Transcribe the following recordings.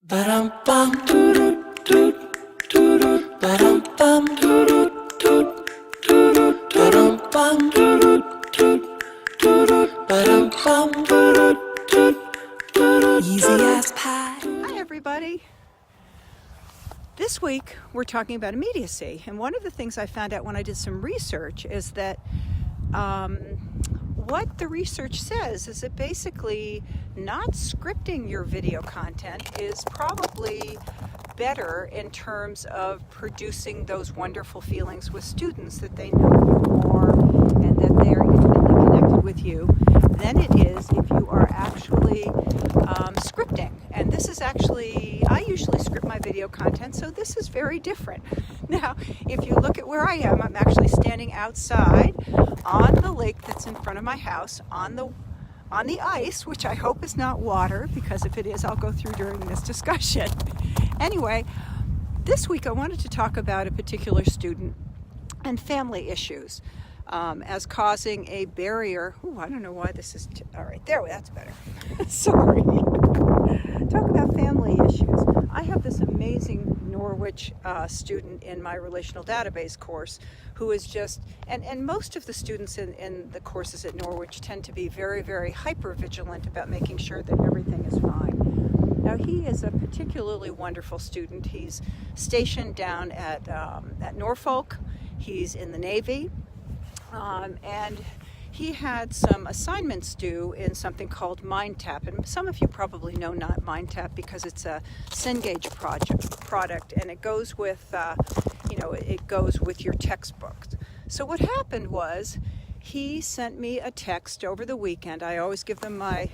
Ba-dum-bum, doo-doo-doo-doo-doo. Ba-dum-bum, doo-doo-doo-doo-doo. Ba-dum-bum, doo-doo-doo-doo-doo. Ba-dum-bum, doo-doo-doo-doo-doo. Easy as pie. Hi everybody. This week we're talking about immediacy, and one of the things I found out when I did some research is that what the research says is that basically not scripting your video content is probably better in terms of producing those wonderful feelings with students, that they know you more and that they are intimately connected with you, than it is if you are actually scripting. And this is actually, I usually script my video content, so this is very different. Now, if you look at where I am, I'm actually standing outside on the lake that's in front of my house, on the ice, which I hope is not water, because if it is, I'll go through during this discussion. Anyway, this week I wanted to talk about a particular student and family issues as causing a barrier. Ooh, I don't know why this is, all right, there, that's better. Sorry. Talk about family issues. I have this amazing Norwich student in my relational database course who is just, and most of the students in the courses at Norwich tend to be very, very hyper vigilant about making sure that everything is fine. Now, he is a particularly wonderful student. He's stationed down at Norfolk. He's in the Navy, and he had some assignments due in something called MindTap, and some of you probably know not MindTap because it's a Cengage product, and it goes with, it goes with your textbooks. So what happened was, he sent me a text over the weekend. I always give them my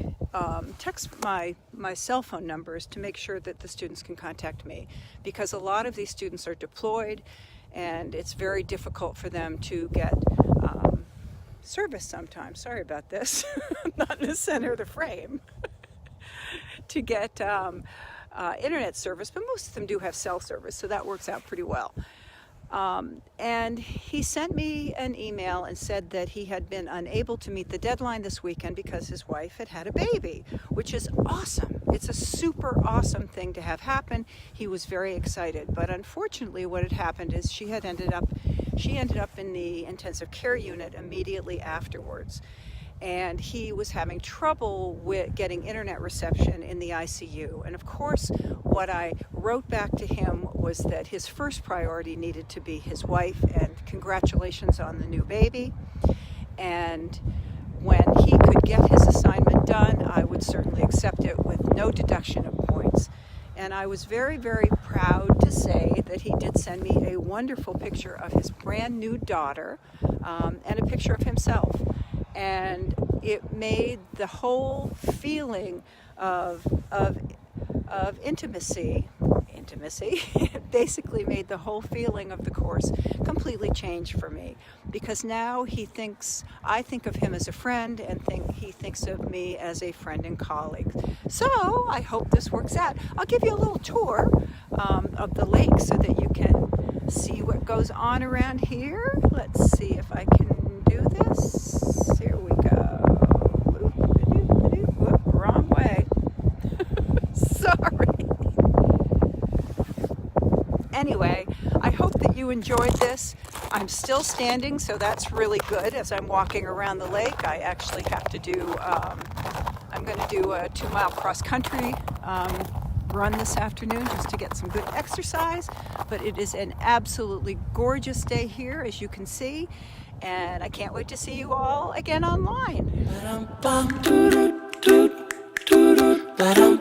my cell phone numbers to make sure that the students can contact me, because a lot of these students are deployed, and it's very difficult for them to get service sometimes. Sorry about this. I'm not in the center of the frame. To get internet service, but most of them do have cell service, so that works out pretty well. And he sent me an email and said that he had been unable to meet the deadline this weekend because his wife had had a baby, which is awesome. It's a super awesome thing to have happen. He was very excited, but unfortunately what had happened is she ended up in the intensive care unit immediately afterwards. And he was having trouble with getting internet reception in the ICU. And of course, what I wrote back to him was that his first priority needed to be his wife, and congratulations on the new baby. And when he could get his assignment done, I would certainly accept it with no deduction of points. And I was very, very proud to say that he did send me a wonderful picture of his brand new daughter, and a picture of himself. And it made the whole feeling of intimacy, it basically made the whole feeling of the course completely change for me, because now I think of him as a friend, and he thinks of me as a friend and colleague. So I hope this works out. I'll give you a little tour of the lake so that you can see what goes on around here. Let's see if I can do this. Here we go. Whoop, wrong way. Sorry. Anyway, I hope that you enjoyed this. I'm still standing, so that's really good. As I'm walking around the lake, I actually have to do, I'm going to do a 2-mile cross-country run this afternoon just to get some good exercise. But it is an absolutely gorgeous day here, as you can see. And I can't wait to see you all again online. Ba-dum-bum, doo-doo-doo-doo-doo. Ba-dum.